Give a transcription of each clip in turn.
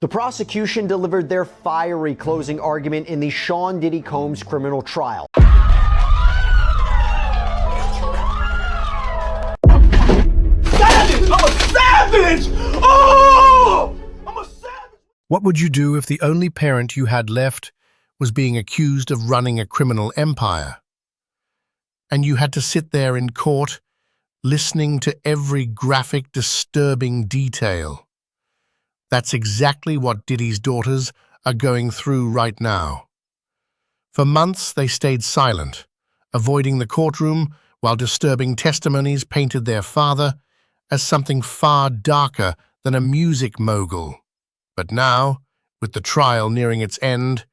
The prosecution delivered their fiery closing argument in the Sean Diddy Combs criminal trial. Savage! I'm a savage! Oh! I'm a savage! What would you do if the only parent you had left was being accused of running a criminal empire? And you had to sit there in court, listening to every graphic, disturbing detail. That's exactly what Diddy's daughters are going through right now. For months, they stayed silent, avoiding the courtroom while disturbing testimonies painted their father as something far darker than a music mogul. But now, with the trial nearing its end,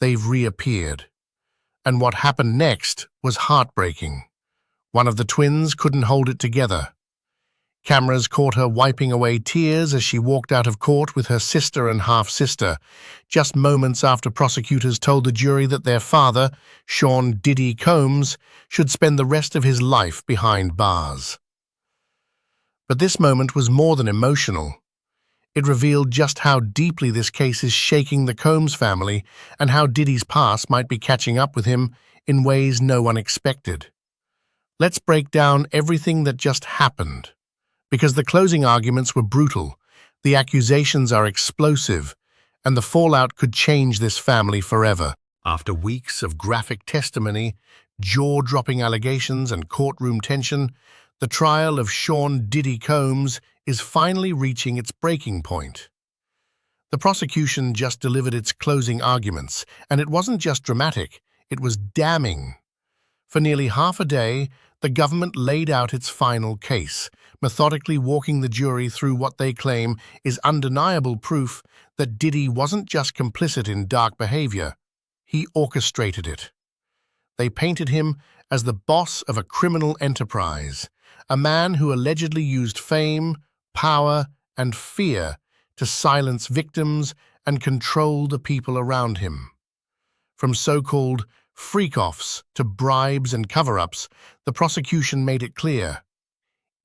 they've reappeared. And what happened next was heartbreaking. One of the twins couldn't hold it together. Cameras caught her wiping away tears as she walked out of court with her sister and half-sister, just moments after prosecutors told the jury that their father, Sean Diddy Combs, should spend the rest of his life behind bars. But this moment was more than emotional. It revealed just how deeply this case is shaking the Combs family and how Diddy's past might be catching up with him in ways no one expected. Let's break down everything that just happened. Because the closing arguments were brutal, the accusations are explosive, and the fallout could change this family forever. After weeks of graphic testimony, jaw-dropping allegations, and courtroom tension, the trial of Sean Diddy Combs is finally reaching its breaking point. The prosecution just delivered its closing arguments, and it wasn't just dramatic, it was damning. For nearly half a day, the government laid out its final case, methodically walking the jury through what they claim is undeniable proof that Diddy wasn't just complicit in dark behavior, he orchestrated it. They painted him as the boss of a criminal enterprise, a man who allegedly used fame, power, and fear to silence victims and control the people around him. From so-called freak-offs to bribes and cover-ups, the prosecution made it clear.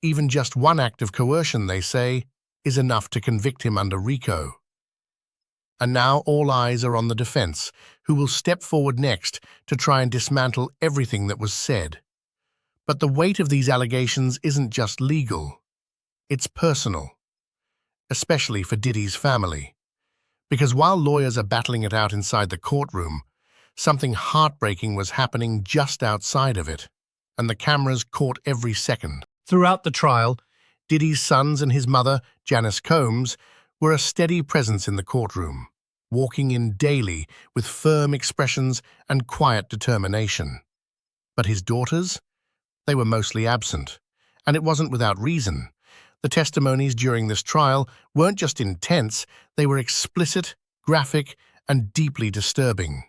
Even just one act of coercion, they say, is enough to convict him under RICO. And now all eyes are on the defense, who will step forward next to try and dismantle everything that was said. But the weight of these allegations isn't just legal. It's personal, especially for Diddy's family. Because while lawyers are battling it out inside the courtroom, something heartbreaking was happening just outside of it, and the cameras caught every second. Throughout the trial, Diddy's sons and his mother, Janice Combs, were a steady presence in the courtroom, walking in daily with firm expressions and quiet determination. But his daughters? They were mostly absent, and it wasn't without reason. The testimonies during this trial weren't just intense, they were explicit, graphic, and deeply disturbing.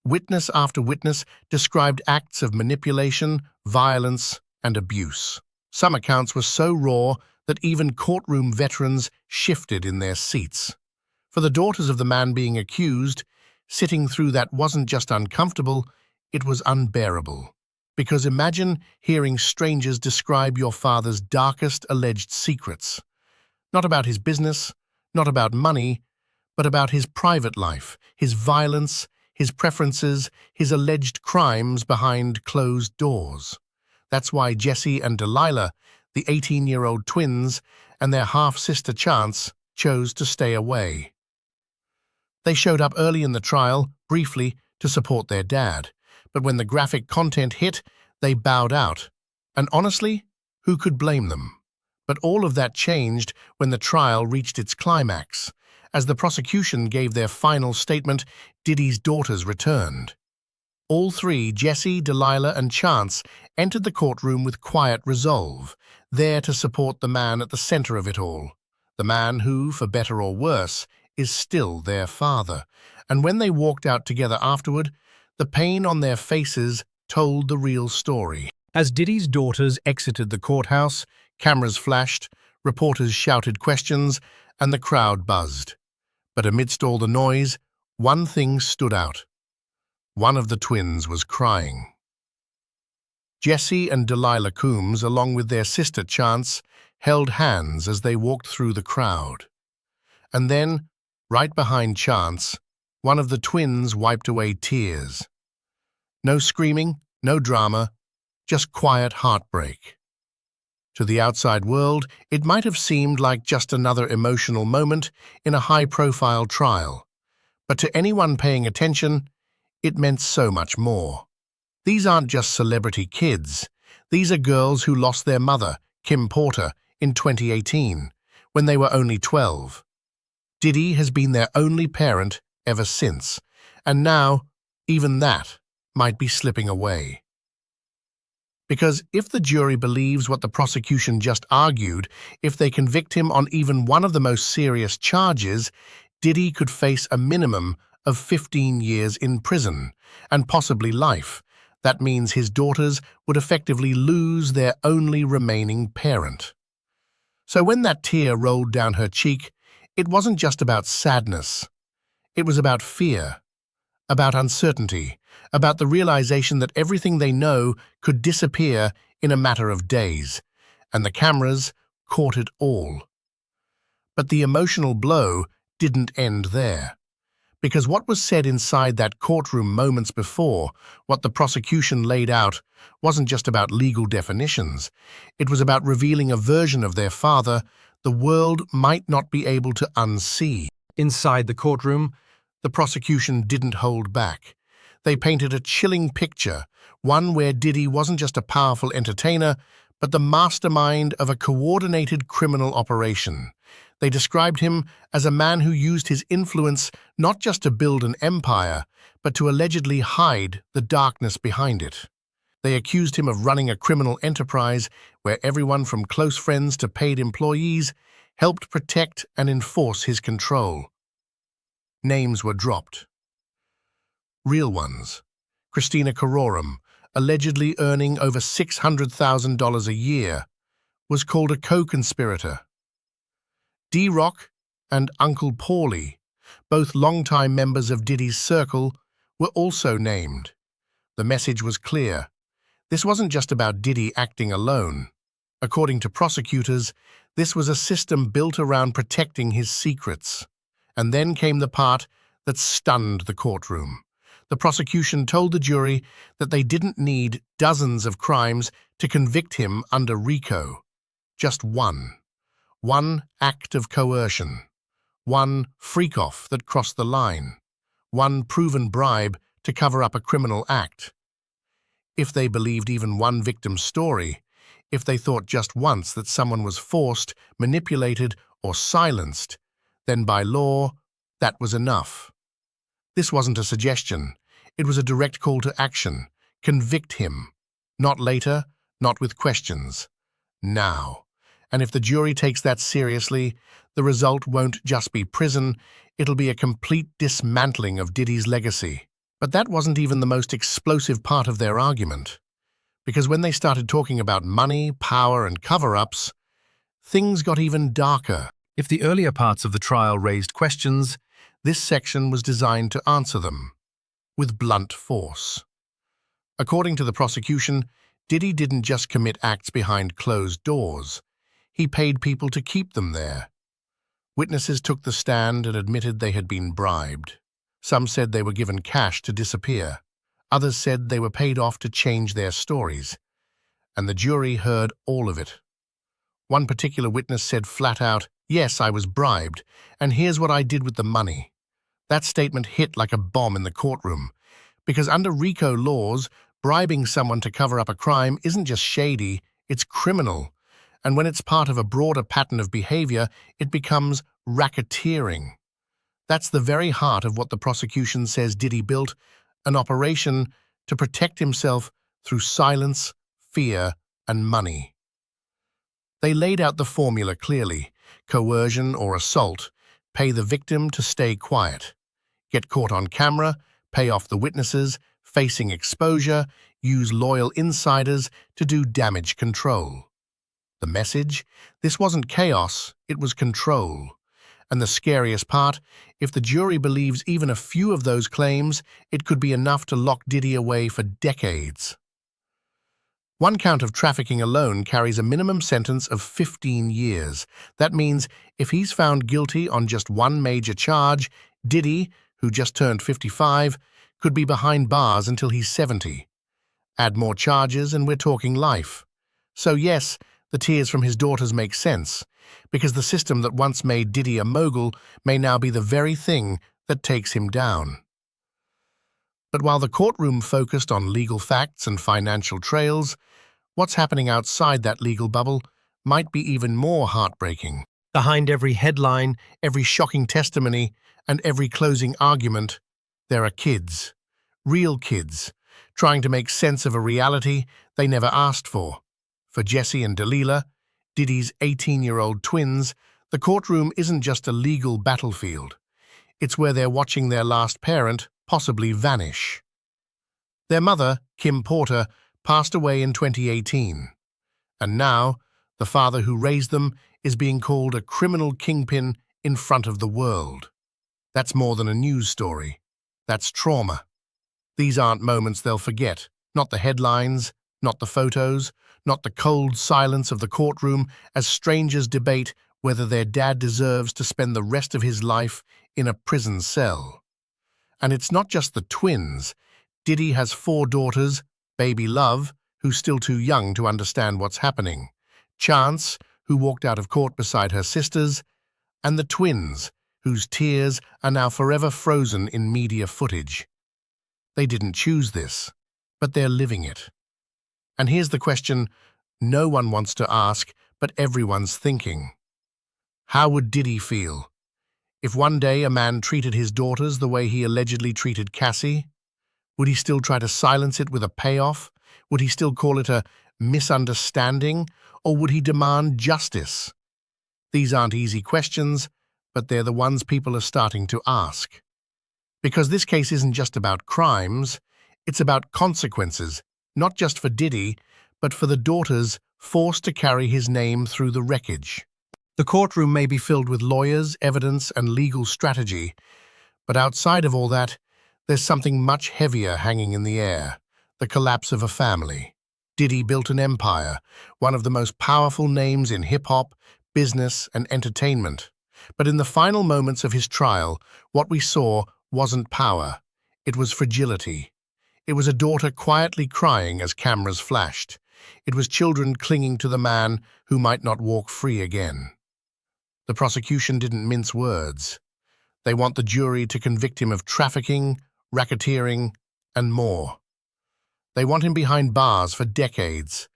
Witness after witness described acts of manipulation, violence, and abuse. Some accounts were so raw that even courtroom veterans shifted in their seats. For the daughters of the man being accused, sitting through that wasn't just uncomfortable, it was unbearable. Because imagine hearing strangers describe your father's darkest alleged secrets. Not about his business, not about money, but about his private life, his violence, his preferences, his alleged crimes behind closed doors. That's why Jesse and Delilah, the 18-year-old twins, and their half-sister Chance, chose to stay away. They showed up early in the trial, briefly, to support their dad, but when the graphic content hit, they bowed out. And honestly, who could blame them? But all of that changed when the trial reached its climax. As the prosecution gave their final statement, Diddy's daughters returned. All three, Jesse, Delilah, and Chance, entered the courtroom with quiet resolve, there to support the man at the center of it all. The man who, for better or worse, is still their father. And when they walked out together afterward, the pain on their faces told the real story. As Diddy's daughters exited the courthouse, cameras flashed, reporters shouted questions, and the crowd buzzed. But amidst all the noise, one thing stood out. One of the twins was crying. Jesse and Delilah Combs, along with their sister Chance, held hands as they walked through the crowd. And then, Right behind Chance, one of the twins wiped away tears. No screaming, no drama, just quiet heartbreak. To the outside world, it might have seemed like just another emotional moment in a high-profile trial. But to anyone paying attention, it meant so much more. These aren't just celebrity kids. These are girls who lost their mother, Kim Porter, in 2018, when they were only 12. Diddy has been their only parent ever since, and now, even that might be slipping away. Because if the jury believes what the prosecution just argued, if they convict him on even one of the most serious charges, Diddy could face a minimum of 15 years in prison, and possibly life. That means his daughters would effectively lose their only remaining parent. So when that tear rolled down her cheek, it wasn't just about sadness. It was about fear, about uncertainty, about the realization that everything they know could disappear in a matter of days, and the cameras caught it all. But the emotional blow didn't end there. Because what was said inside that courtroom moments before, what the prosecution laid out, wasn't just about legal definitions. It was about revealing a version of their father the world might not be able to unsee. Inside the courtroom, the prosecution didn't hold back. They painted a chilling picture, one where Diddy wasn't just a powerful entertainer, but the mastermind of a coordinated criminal operation. They described him as a man who used his influence not just to build an empire, but to allegedly hide the darkness behind it. They accused him of running a criminal enterprise where everyone from close friends to paid employees helped protect and enforce his control. Names were dropped. Real ones. Christina Courtroom, allegedly earning over $600,000 a year, was called a co-conspirator. D-Rock and Uncle Paulie, both longtime members of Diddy's circle, were also named. The message was clear. This wasn't just about Diddy acting alone. According to prosecutors, this was a system built around protecting his secrets. And then came the part that stunned the courtroom. The prosecution told the jury that they didn't need dozens of crimes to convict him under RICO. Just one. One act of coercion. One freak-off that crossed the line. One proven bribe to cover up a criminal act. If they believed even one victim's story, if they thought just once that someone was forced, manipulated, or silenced, then by law, that was enough. This wasn't a suggestion. It was a direct call to action. Convict him. Not later, not with questions. Now. And if the jury takes that seriously, the result won't just be prison, it'll be a complete dismantling of Diddy's legacy. But that wasn't even the most explosive part of their argument. Because when they started talking about money, power, and cover-ups, things got even darker. If the earlier parts of the trial raised questions, this section was designed to answer them, with blunt force. According to the prosecution, Diddy didn't just commit acts behind closed doors. He paid people to keep them there. Witnesses took the stand and admitted they had been bribed. Some said they were given cash to disappear. Others said they were paid off to change their stories. And the jury heard all of it. One particular witness said flat out, "Yes, I was bribed, and here's what I did with the money." That statement hit like a bomb in the courtroom, because under RICO laws, bribing someone to cover up a crime isn't just shady, it's criminal. And when it's part of a broader pattern of behavior, it becomes racketeering. That's the very heart of what the prosecution says Diddy built, an operation to protect himself through silence, fear, and money. They laid out the formula clearly: coercion or assault, pay the victim to stay quiet, get caught on camera, pay off the witnesses, facing exposure, use loyal insiders to do damage control. The message? This wasn't chaos, it was control. And the scariest part, if the jury believes even a few of those claims, it could be enough to lock Diddy away for decades. One count of trafficking alone carries a minimum sentence of 15 years. That means if he's found guilty on just one major charge, Diddy, who just turned 55, could be behind bars until he's 70. Add more charges and we're talking life. So yes, the tears from his daughters make sense, because the system that once made Diddy a mogul may now be the very thing that takes him down. But while the courtroom focused on legal facts and financial trails, what's happening outside that legal bubble might be even more heartbreaking. Behind every headline, every shocking testimony, and every closing argument, there are kids, real kids, trying to make sense of a reality they never asked for. For Jesse and Delilah, Diddy's 18-year-old twins, the courtroom isn't just a legal battlefield. It's where they're watching their last parent possibly vanish. Their mother, Kim Porter, passed away in 2018. And now, the father who raised them is being called a criminal kingpin in front of the world. That's more than a news story. That's trauma. These aren't moments they'll forget. Not the headlines, not the photos, not the cold silence of the courtroom as strangers debate whether their dad deserves to spend the rest of his life in a prison cell. And it's not just the twins. Diddy has 4 daughters, baby Love, who's still too young to understand what's happening, Chance, who walked out of court beside her sisters, and the twins, whose tears are now forever frozen in media footage. They didn't choose this, but they're living it. And here's the question no one wants to ask, but everyone's thinking. How would Diddy feel if one day a man treated his daughters the way he allegedly treated Cassie? Would he still try to silence it with a payoff? Would he still call it a misunderstanding? Or would he demand justice? These aren't easy questions, but they're the ones people are starting to ask. Because this case isn't just about crimes, it's about consequences, not just for Diddy, but for the daughters forced to carry his name through the wreckage. The courtroom may be filled with lawyers, evidence, and legal strategy, but outside of all that, there's something much heavier hanging in the air: the collapse of a family. Diddy built an empire, one of the most powerful names in hip-hop, business, and entertainment. But in the final moments of his trial, what we saw wasn't power, it was fragility. It was a daughter quietly crying as cameras flashed. It was children clinging to the man who might not walk free again. The prosecution didn't mince words. They want the jury to convict him of trafficking, racketeering, and more. They want him behind bars for decades,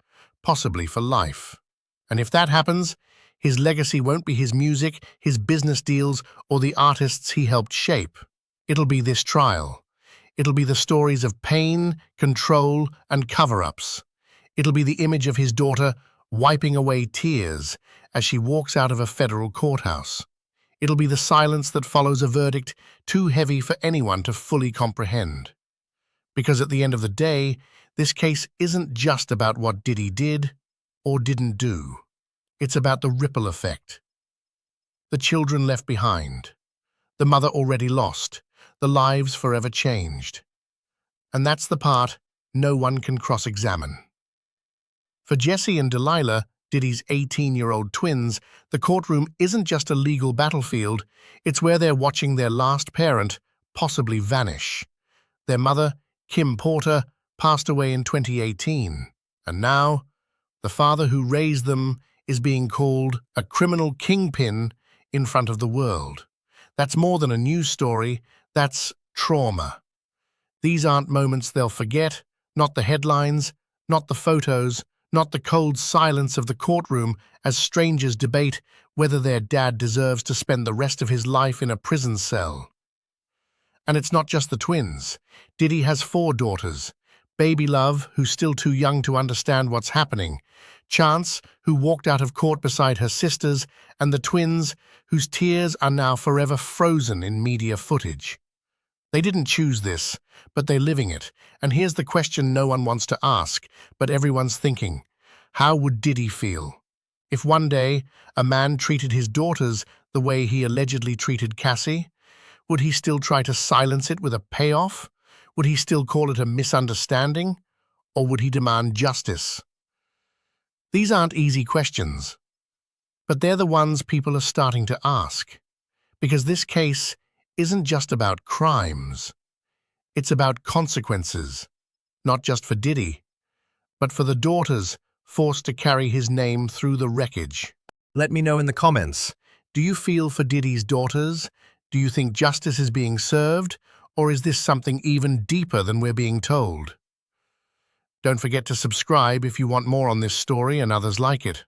possibly for life. And if that happens, his legacy won't be his music, his business deals, or the artists he helped shape. It'll be this trial. It'll be the stories of pain, control, and cover-ups. It'll be the image of his daughter wiping away tears as she walks out of a federal courthouse. It'll be the silence that follows a verdict too heavy for anyone to fully comprehend. Because at the end of the day, this case isn't just about what Diddy did or didn't do. It's about the ripple effect. The children left behind, the mother already lost, the lives forever changed. And that's the part no one can cross-examine. For Jesse and Delilah, Diddy's 18-year-old twins, the courtroom isn't just a legal battlefield, it's where they're watching their last parent possibly vanish. Their mother, Kim Porter, passed away in 2018, and now, the father who raised them is being called a criminal kingpin in front of the world. That's more than a news story, that's trauma. These aren't moments they'll forget, not the headlines, not the photos, not the cold silence of the courtroom as strangers debate whether their dad deserves to spend the rest of his life in a prison cell. And it's not just the twins. Diddy has 4 daughters. Baby Love, who's still too young to understand what's happening, Chance, who walked out of court beside her sisters, and the twins, whose tears are now forever frozen in media footage. They didn't choose this, but they're living it, and here's the question no one wants to ask, but everyone's thinking. How would Diddy feel if one day a man treated his daughters the way he allegedly treated Cassie? Would he still try to silence it with a payoff? Would he still call it a misunderstanding? Or would he demand justice? These aren't easy questions, but they're the ones people are starting to ask. Because this case isn't just about crimes. It's about consequences, not just for Diddy, but for the daughters forced to carry his name through the wreckage. Let me know in the comments. Do you feel for Diddy's daughters? Do you think justice is being served? Or is this something even deeper than we're being told? Don't forget to subscribe if you want more on this story and others like it.